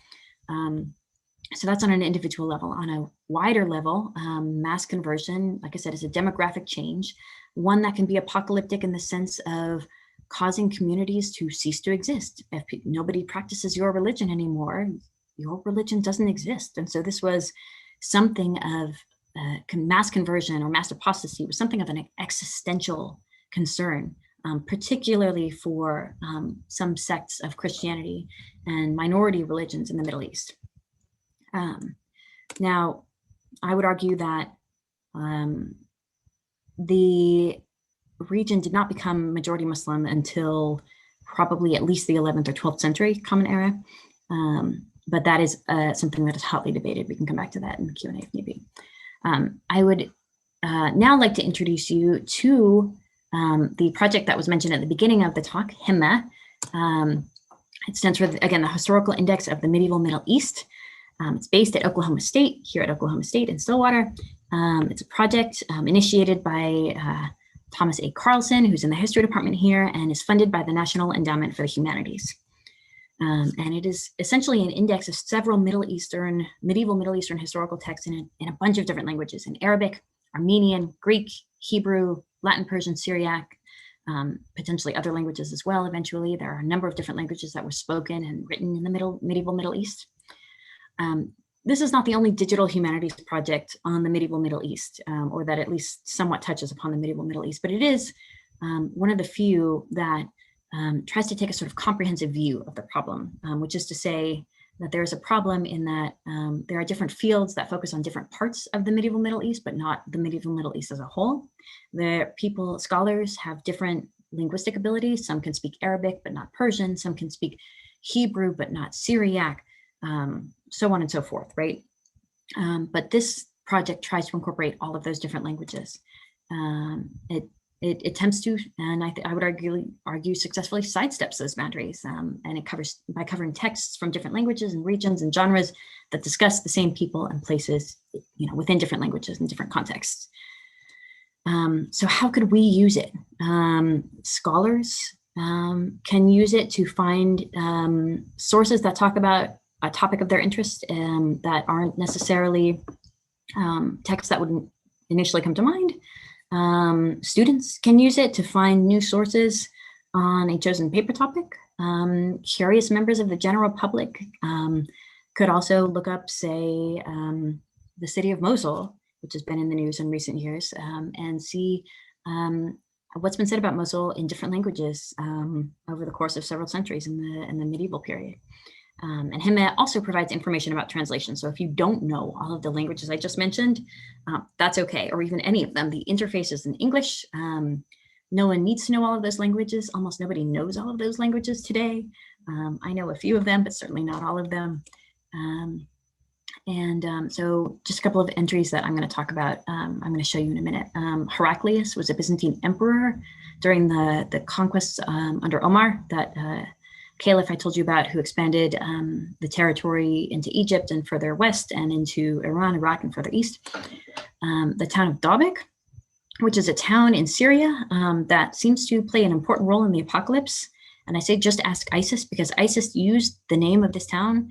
So that's on an individual level. On a wider level, mass conversion, like I said, is a demographic change, one that can be apocalyptic in the sense of causing communities to cease to exist. If nobody practices your religion anymore, your religion doesn't exist. And so this was something of mass conversion or mass apostasy was something of an existential concern, particularly for some sects of Christianity and minority religions in the Middle East. Now, I would argue that the region did not become majority Muslim until probably at least the 11th or 12th century Common Era. But that is something that is hotly debated. We can come back to that in the Q&A if need be. I would now like to introduce you to the project that was mentioned at the beginning of the talk, HIMMA. It stands for, again, the Historical Index of the Medieval Middle East. It's based at Oklahoma State, here at Oklahoma State in Stillwater. It's a project initiated by Thomas A. Carlson, who's in the history department here, and is funded by the National Endowment for the Humanities. And it is essentially an index of several medieval Middle Eastern historical texts in a bunch of different languages, in Arabic, Armenian, Greek, Hebrew, Latin, Persian, Syriac, potentially other languages as well. Eventually, there are a number of different languages that were spoken and written in the medieval Middle East. This is not the only digital humanities project on the medieval Middle East, or that at least somewhat touches upon the medieval Middle East, but it is one of the few that tries to take a sort of comprehensive view of the problem, which is to say that there is a problem in that there are different fields that focus on different parts of the medieval Middle East, but not the medieval Middle East as a whole. Scholars have different linguistic abilities. Some can speak Arabic, but not Persian. Some can speak Hebrew, but not Syriac. So on and so forth, right? But this project tries to incorporate all of those different languages. It attempts to, and I would argue successfully sidesteps those boundaries, and it covers by covering texts from different languages and regions and genres that discuss the same people and places, within different languages and different contexts. So how could we use it? Scholars can use it to find sources that talk about a topic of their interest that aren't necessarily texts that would initially come to mind. Students can use it to find new sources on a chosen paper topic. Curious members of the general public could also look up, say, the city of Mosul, which has been in the news in recent years, and see what's been said about Mosul in different languages over the course of several centuries in the medieval period. And HIMMA also provides information about translation. So if you don't know all of the languages I just mentioned, that's okay, or even any of them. The interface is in English. No one needs to know all of those languages. Almost nobody knows all of those languages today. I know a few of them, but certainly not all of them. So just a couple of entries that I'm going to talk about, I'm going to show you in a minute. Heraclius was a Byzantine emperor during the conquests under Omar, that caliph I told you about, who expanded the territory into Egypt and further west and into Iran, Iraq, and further east. The town of Dabiq, which is a town in Syria that seems to play an important role in the apocalypse. And I say just ask ISIS, because ISIS used the name of this town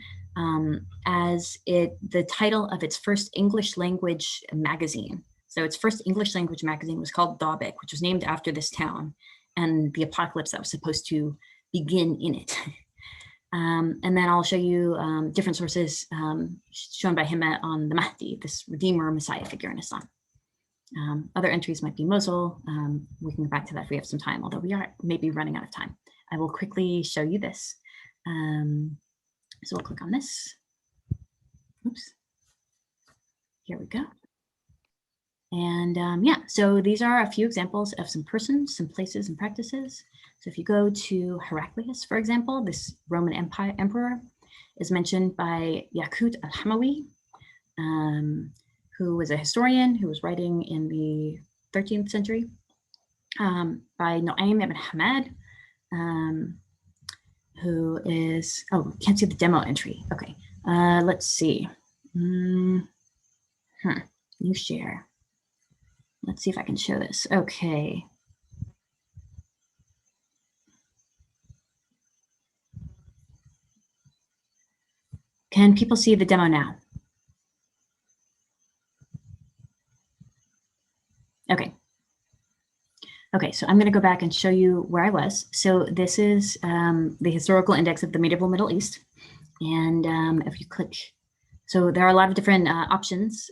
as the title of its first English language magazine. So its first English language magazine was called Dabiq, which was named after this town and the apocalypse that was supposed to begin in it. And then I'll show you different sources shown by HIMMA on the Mahdi, this Redeemer Messiah figure in Islam. Other entries might be Mosul. We can go back to that if we have some time, although we are maybe running out of time. I will quickly show you this. So we'll click on this. Oops. Here we go. And yeah, so these are a few examples of some persons, some places, and practices. So if you go to Heraclius, for example, this Roman emperor is mentioned by Yaqut al-Hamawi. who was a historian who was writing in the 13th century, by Nu'aym ibn Hamad, who is, oh, can't see the demo entry. Okay, let's see. New share. Let's see if I can show this. Okay. Can people see the demo now? Okay. Okay, so I'm going to go back and show you where I was. So this is the historical index of the medieval Middle East. And if you click, so there are a lot of different options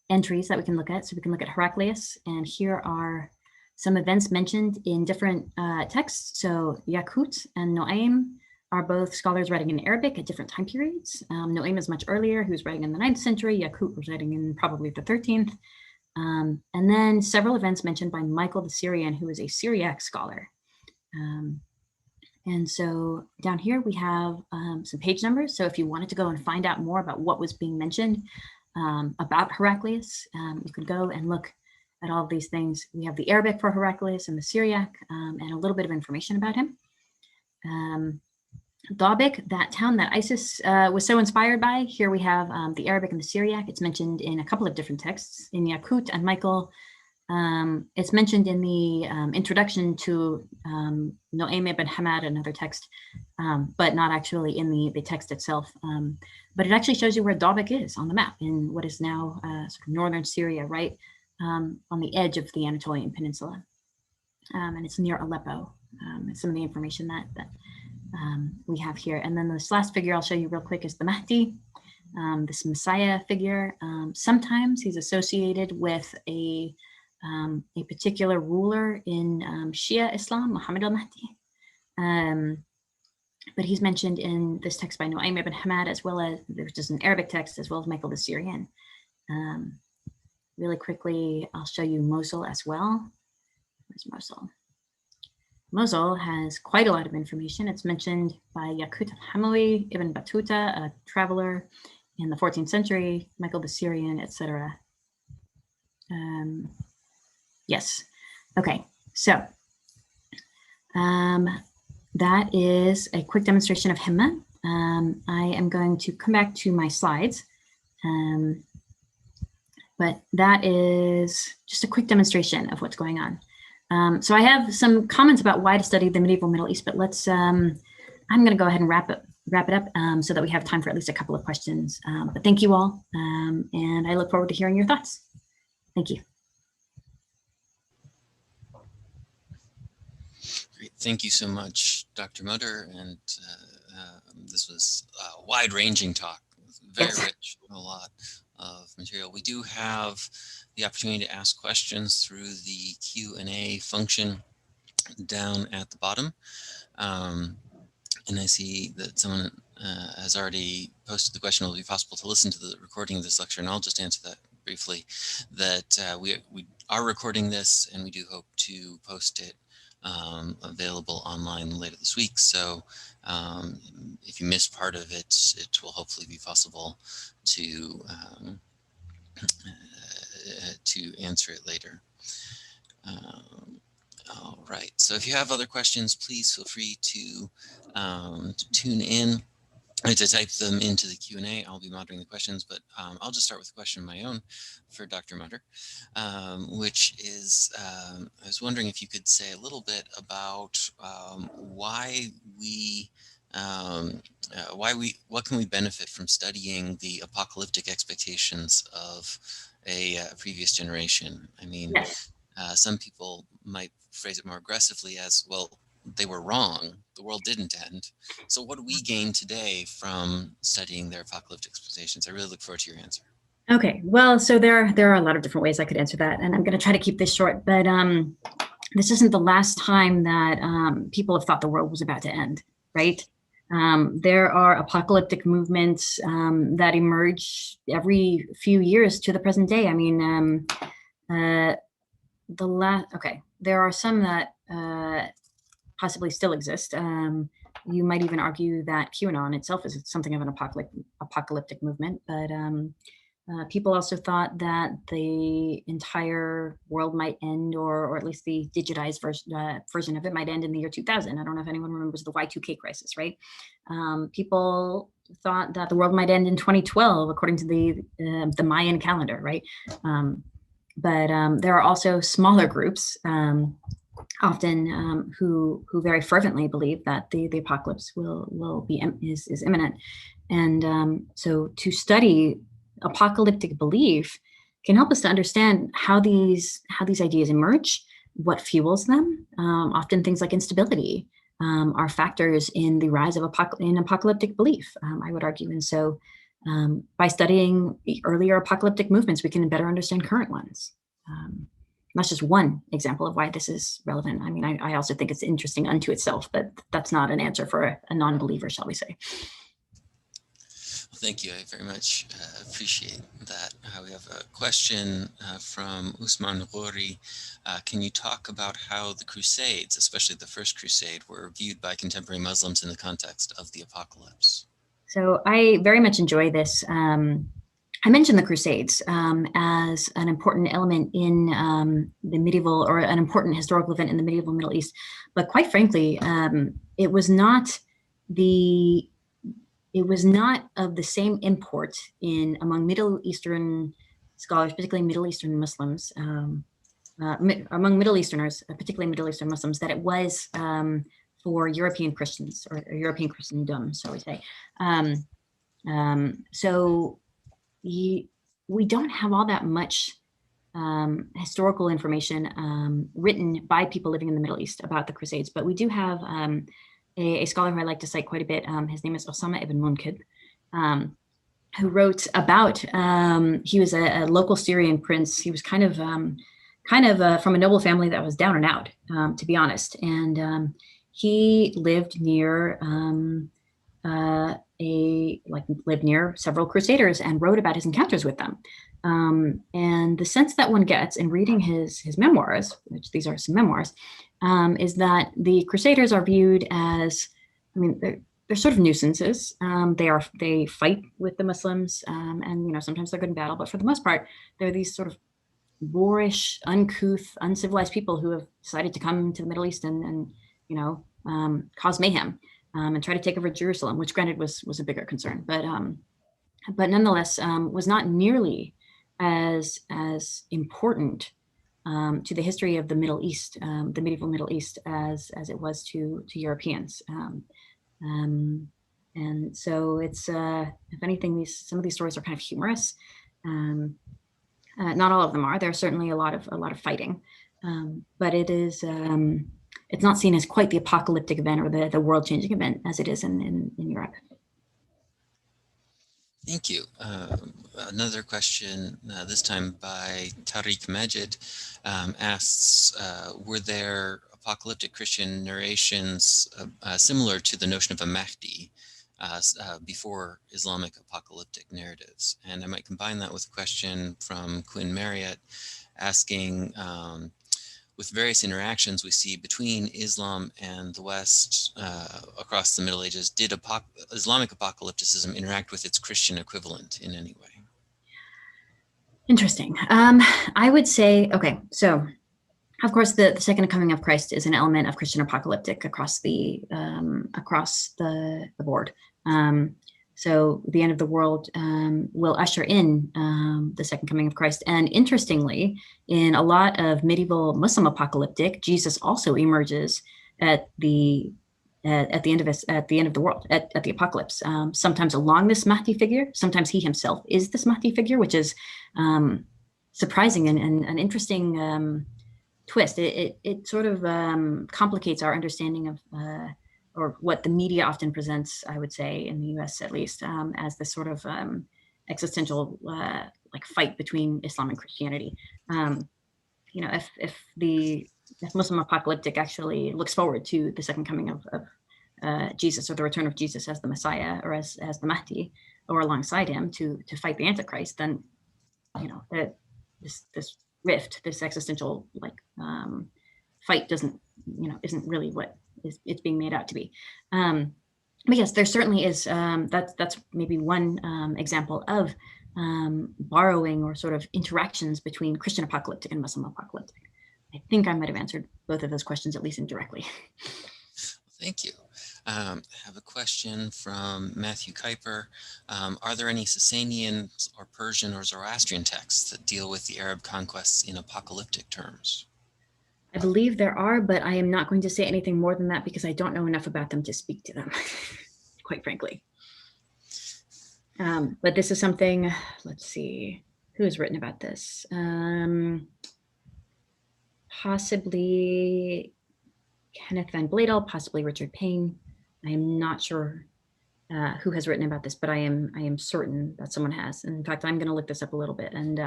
entries that we can look at. So we can look at Heraclius, and here are some events mentioned in different texts. So Yaqut and Nu'aym are both scholars writing in Arabic at different time periods. Nu'aym is much earlier, who's writing in the 9th century. Yaqut was writing in probably the 13th. And then several events mentioned by Michael the Syrian, who is a Syriac scholar. And so down here we have some page numbers. So if you wanted to go and find out more about what was being mentioned about Heraclius, you could go and look at all of these things. We have the Arabic for Heraclius and the Syriac, and a little bit of information about him. Dabiq, that town that Isis was so inspired by, here we have the Arabic and the Syriac. It's mentioned in a couple of different texts. In Yaqut and Michael, it's mentioned in the introduction to Nu'aym ibn Hamad, another text, but not actually in the text itself. But it actually shows you where Dabiq is on the map in what is now sort of northern Syria, right on the edge of the Anatolian Peninsula. And it's near Aleppo. And some of the information that we have here. And then this last figure I'll show you real quick is the Mahdi, this Messiah figure. Sometimes he's associated with a particular ruler in Shia Islam, Muhammad al-Mahdi. But he's mentioned in this text by Nu'aym ibn Hamad, as well as there's just an Arabic text, as well as Michael the Syrian. Really quickly, I'll show you Mosul as well. Where's Mosul? Mosul has quite a lot of information. It's mentioned by Yaqut al-Hamawi, Ibn Battuta, a traveler in the 14th century, Michael the Syrian, etc. Yes. Okay. So that is a quick demonstration of Himma. I am going to come back to my slides. But that is just a quick demonstration of what's going on. So I have some comments about why to study the medieval Middle East, but let's, I'm going to go ahead and wrap it up so that we have time for at least a couple of questions. But thank you all, and I look forward to hearing your thoughts. Thank you. Great. Thank you so much, Dr. Mutter. And this was a wide-ranging talk, very rich, a lot of material. We do have the opportunity to ask questions through the Q&A function down at the bottom. And I see that someone has already posted the question, will it be possible to listen to the recording of this lecture? And I'll just answer that briefly, that we are recording this, and we do hope to post it available online later this week. So if you missed part of it, it will hopefully be possible to answer it later. All right, so if you have other questions, please feel free to tune in and to type them into the Q&A. I'll be monitoring the questions, but I'll just start with a question of my own for Dr. Mutter, which is, I was wondering if you could say a little bit about what can we benefit from studying the apocalyptic expectations of a previous generation? I mean, Yes. Some people might phrase it more aggressively as, well, they were wrong. The world didn't end. So what do we gain today from studying their apocalyptic expectations? I really look forward to your answer. Okay, well, so there are a lot of different ways I could answer that, and I'm going to try to keep this short, but this isn't the last time that people have thought the world was about to end, right? There are apocalyptic movements that emerge every few years to the present day. I mean, there are some that possibly still exist. You might even argue that QAnon itself is something of an apocalyptic movement, but people also thought that the entire world might end, or at least the digitized version of it might end in the year 2000. I don't know if anyone remembers the Y2K crisis, right? People thought that the world might end in 2012, according to the Mayan calendar, right? But there are also smaller groups, often who very fervently believe that the apocalypse is imminent, and so to study apocalyptic belief can help us to understand how these ideas emerge, what fuels them. Often things like instability are factors in the rise of apocalyptic belief, I would argue. And so by studying the earlier apocalyptic movements, we can better understand current ones. That's just one example of why this is relevant. I mean, I also think it's interesting unto itself, but that's not an answer for a non-believer, shall we say. Well, thank you. I very much appreciate that. We have a question from Usman Ghori. Can you talk about how the Crusades, especially the First Crusade, were viewed by contemporary Muslims in the context of the apocalypse? So I very much enjoy this. I mentioned the Crusades as an important element in the medieval, or an important historical event in the medieval Middle East. But quite frankly, it was not of the same import among Middle Eastern scholars, particularly Middle Eastern Muslims, among Middle Easterners, particularly Middle Eastern Muslims, that it was for European Christians, or European Christendom, so we say. So we don't have all that much historical information written by people living in the Middle East about the Crusades, but we do have a scholar who I like to cite quite a bit. His name is Osama ibn Munkid, who wrote about, he was a local Syrian prince. He was kind of from a noble family that was down and out, to be honest. And he lived near lived near several crusaders and wrote about his encounters with them. And the sense that one gets in reading his memoirs, which these are some memoirs, is that the crusaders are viewed as, I mean, they're sort of nuisances. They fight with the Muslims, and sometimes they're good in battle, but for the most part, they're these sort of boorish, uncouth, uncivilized people who have decided to come to the Middle East and cause mayhem. And try to take over Jerusalem, which granted was a bigger concern, but nonetheless was not nearly as important to the history of the Middle East, the medieval Middle East, as it was to Europeans. And so it's, if anything, some of these stories are kind of humorous. Not all of them are. There's certainly a lot of fighting, but it is. It's not seen as quite the apocalyptic event or the world-changing event as it is in Europe. Thank you. Another question, this time by Tariq Majid, asks, were there apocalyptic Christian narrations similar to the notion of a Mahdi before Islamic apocalyptic narratives? And I might combine that with a question from Quinn Marriott asking, with various interactions we see between Islam and the West across the Middle Ages, did Islamic apocalypticism interact with its Christian equivalent in any way? Interesting. I would say, okay, so of course the second coming of Christ is an element of Christian apocalyptic across the board. So the end of the world will usher in the second coming of Christ. And interestingly, in a lot of medieval Muslim apocalyptic, Jesus also emerges at the end of the world, at the apocalypse. Sometimes along this Mahdi figure, sometimes he himself is this Mahdi figure, which is surprising and an interesting twist. It sort of complicates our understanding of or what the media often presents, I would say, in the US at least, as this sort of existential fight between Islam and Christianity. If Muslim apocalyptic actually looks forward to the second coming of Jesus, or the return of Jesus as the Messiah, or as the Mahdi, or alongside him to fight the Antichrist, then this rift, this existential fight isn't really what it's being made out to be. But yes, there certainly is. That's maybe one example of borrowing or sort of interactions between Christian apocalyptic and Muslim apocalyptic. I think I might have answered both of those questions, at least indirectly. Thank you. I have a question from Matthew Kuiper. Are there any Sasanian or Persian or Zoroastrian texts that deal with the Arab conquests in apocalyptic terms? I believe there are, but I am not going to say anything more than that because I don't know enough about them to speak to them, quite frankly. But this is something, let's see, who has written about this? Possibly Kenneth Van Bladel, possibly Richard Payne. I am not sure who has written about this, but I am certain that someone has. And in fact, I'm going to look this up a little bit, and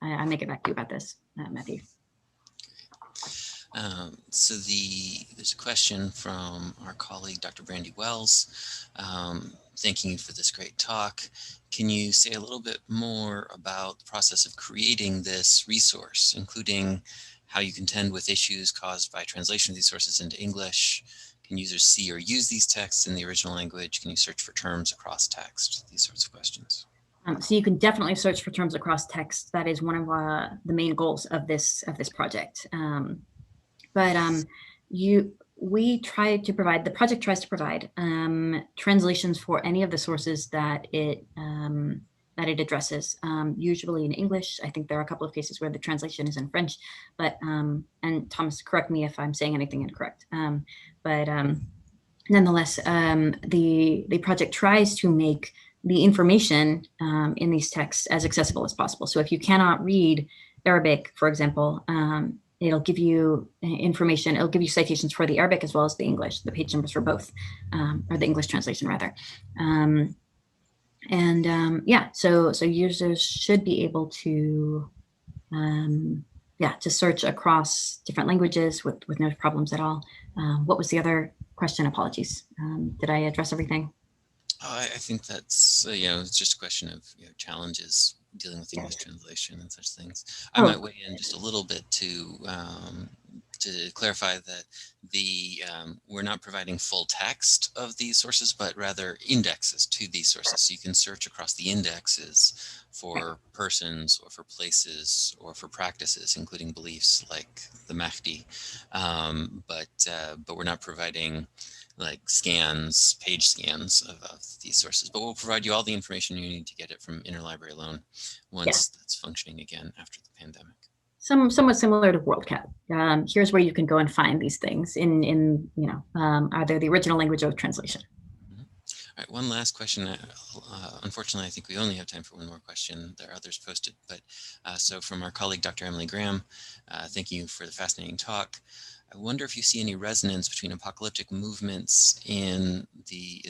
I may get back to you about this, Matthew. So there's a question from our colleague, Dr. Brandy Wells. Thanking you for this great talk. Can you say a little bit more about the process of creating this resource, including how you contend with issues caused by translation of these sources into English? Can users see or use these texts in the original language? Can you search for terms across text? These sorts of questions. So you can definitely search for terms across text. That is one of the main goals of this project. We try to provide, the project tries to provide translations for any of the sources that it addresses, usually in English. I think there are a couple of cases where the translation is in French, but, and Thomas, correct me if I'm saying anything incorrect. Nonetheless, the project tries to make the information in these texts as accessible as possible. So if you cannot read Arabic, for example, it'll give you information, it'll give you citations for the Arabic as well as the English, the page numbers for both, or the English translation rather. Yeah, so users should be able to, to search across different languages with no problems at all. What was the other question? Apologies. Did I address everything? I think that's, it's just a question of challenges dealing with English translation and such things. I might weigh in just a little bit to clarify that we're not providing full text of these sources, but rather indexes to these sources. So you can search across the indexes for persons or for places or for practices, including beliefs like the Mahdi. But we're not providing like page scans of these sources, but we'll provide you all the information you need to get it from Interlibrary Loan once that's functioning again after the pandemic. Somewhat similar to WorldCat. Here's where you can go and find these things in either the original language or translation. All right, one last question. Unfortunately, I think we only have time for one more question. There are others posted, but so from our colleague, Dr. Emily Graham, thank you for the fascinating talk. I wonder if you see any resonance between apocalyptic movements in the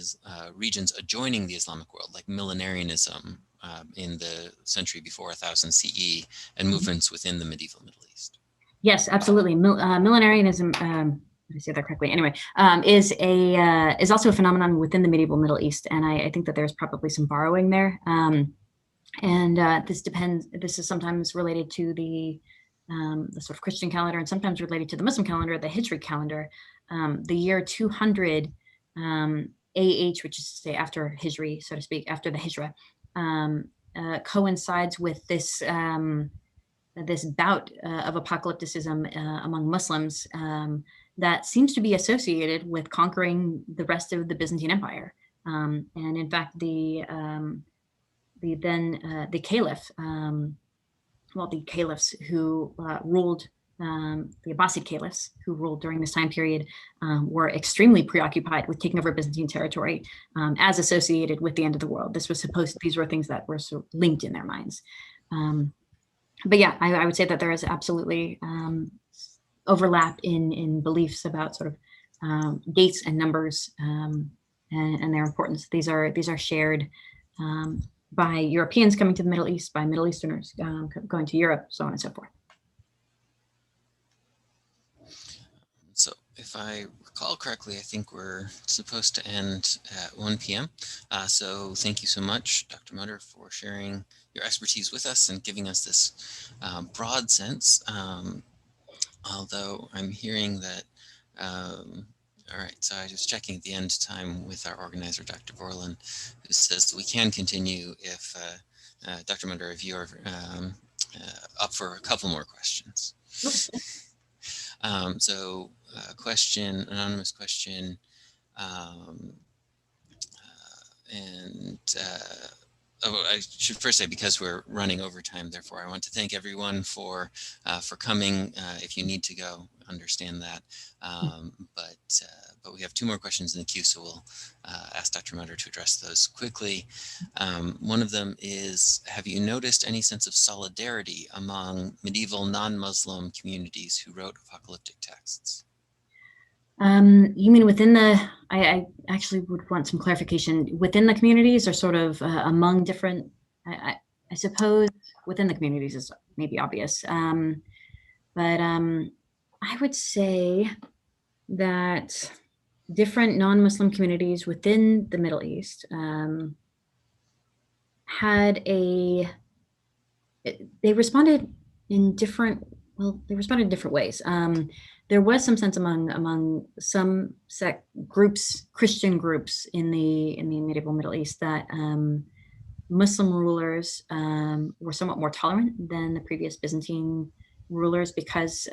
regions adjoining the Islamic world, like Millenarianism in the century before 1000 CE, and movements within the medieval Middle East. Yes, absolutely. Millenarianism, did I say that correctly? Anyway, is also a phenomenon within the medieval Middle East, and I think that there's probably some borrowing there. This depends. This is sometimes related to the sort of Christian calendar, and sometimes related to the Muslim calendar, the Hijri calendar. The year 200 AH, which is to say after Hijri, so to speak, after the Hijra, coincides with this this bout of apocalypticism among Muslims that seems to be associated with conquering the rest of the Byzantine Empire. And in fact, the caliph, the caliphs who ruled, the Abbasid caliphs who ruled during this time period were extremely preoccupied with taking over Byzantine territory as associated with the end of the world. These were things that were sort of linked in their minds. But yeah, I would say that there is absolutely overlap in beliefs about sort of dates and numbers and their importance. These are shared by Europeans coming to the Middle East, by Middle Easterners going to Europe, so on and so forth. So if I recall correctly, I think we're supposed to end at 1 p.m. So thank you so much, Dr. Mutter, for sharing your expertise with us and giving us this broad sense. Although I'm hearing that All right, so I was checking the end time with our organizer, Dr. Borland, who says that we can continue if Dr. Mutter, if you're up for a couple more questions. So question, anonymous question, oh, I should first say, because we're running overtime, therefore I want to thank everyone for coming. If you need to go, understand that. But we have 2 more questions in the queue, so we'll ask Dr. Mutter to address those quickly. One of them is, have you noticed any sense of solidarity among medieval non-Muslim communities who wrote apocalyptic texts? You mean within the, I actually would want some clarification, within the communities or sort of among different, I suppose within the communities is maybe obvious. But I would say that different non-Muslim communities within the Middle East they responded in different, they responded in different ways. There was some sense among some groups, Christian groups in the medieval Middle East, that Muslim rulers were somewhat more tolerant than the previous Byzantine rulers, because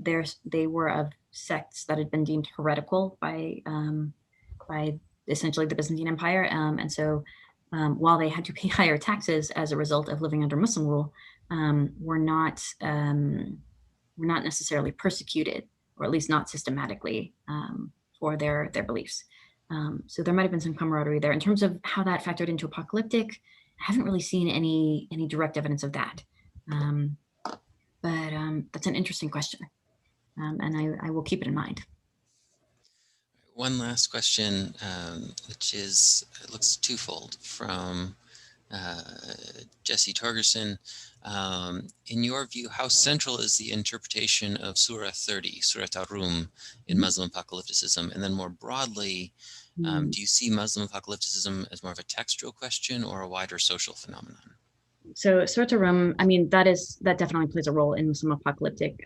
they were of sects that had been deemed heretical by essentially the Byzantine Empire, and so while they had to pay higher taxes as a result of living under Muslim rule, were not necessarily persecuted, or at least not systematically, for their beliefs. So there might have been some camaraderie there. In terms of how that factored into apocalyptic, I haven't really seen any direct evidence of that. But that's an interesting question, and I will keep it in mind. One last question, which is, it looks twofold, from Jesse Torgerson. In your view, how central is the interpretation of Surah 30, Surah Ar-Rum, in Muslim apocalypticism? And then more broadly, do you see Muslim apocalypticism as more of a textual question or a wider social phenomenon? So Surah Ar-Rum, I mean, that definitely plays a role in Muslim apocalyptic.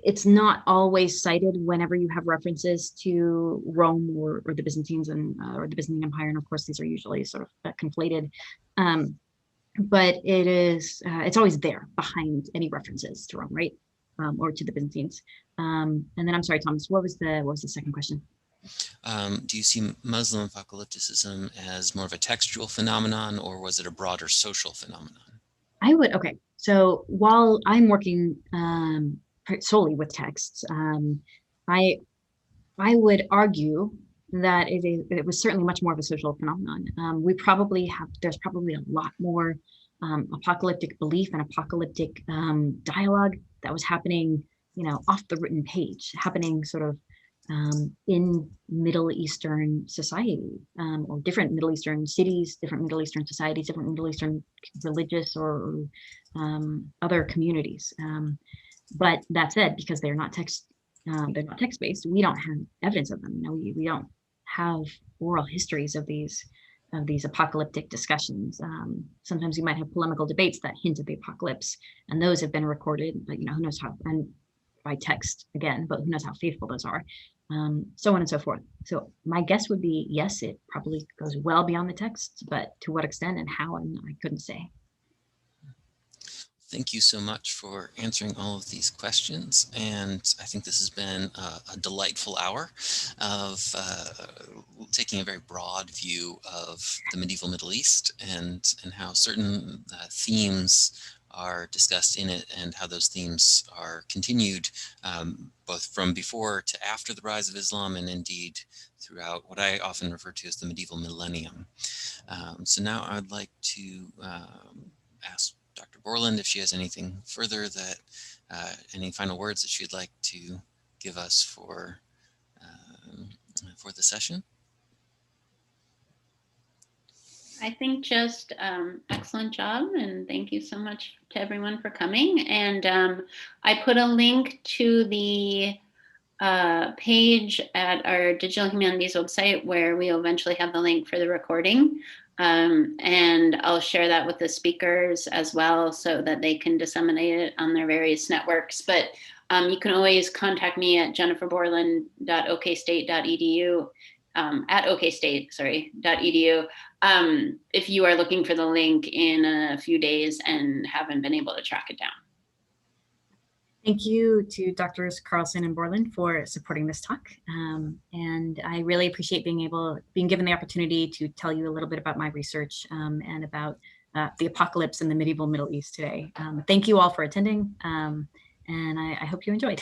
It's not always cited whenever you have references to Rome or the Byzantines or the Byzantine Empire, and of course these are usually sort of conflated. But it's always there behind any references to Rome, right, or to the Byzantines. And then I'm sorry, Thomas, what was the second question? Do you see Muslim apocalypticism as more of a textual phenomenon, or was it a broader social phenomenon? Okay. So while I'm working solely with texts, I would argue that it was certainly much more of a social phenomenon. There's probably a lot more apocalyptic belief and apocalyptic dialogue that was happening, off the written page, happening sort of in Middle Eastern society, or different Middle Eastern cities, different Middle Eastern societies, different Middle Eastern religious or other communities. But that said, because they're not text-based, we don't have evidence of them. We don't have oral histories of these apocalyptic discussions. Sometimes you might have polemical debates that hint at the apocalypse, and those have been recorded, but who knows how, and by text again, but who knows how faithful those are, so on and so forth. So my guess would be, yes, it probably goes well beyond the text, but to what extent and how, I couldn't say. Thank you so much for answering all of these questions. And I think this has been a delightful hour of taking a very broad view of the medieval Middle East and how certain themes are discussed in it, and how those themes are continued both from before to after the rise of Islam, and indeed throughout what I often refer to as the medieval millennium. So now I'd like to ask Dr. Borland if she has anything further any final words that she'd like to give us for the session. I think just excellent job, and thank you so much to everyone for coming. And I put a link to the page at our Digital Humanities website, where we eventually have the link for the recording. And I'll share that with the speakers as well so that they can disseminate it on their various networks. But you can always contact me at jenniferborland.okstate.edu, at OKSTATE, sorry, .edu, if you are looking for the link in a few days and haven't been able to track it down. Thank you to Drs. Carlson and Borland for supporting this talk. And I really appreciate being given the opportunity to tell you a little bit about my research and about the apocalypse in the medieval Middle East today. Thank you all for attending, and I hope you enjoyed.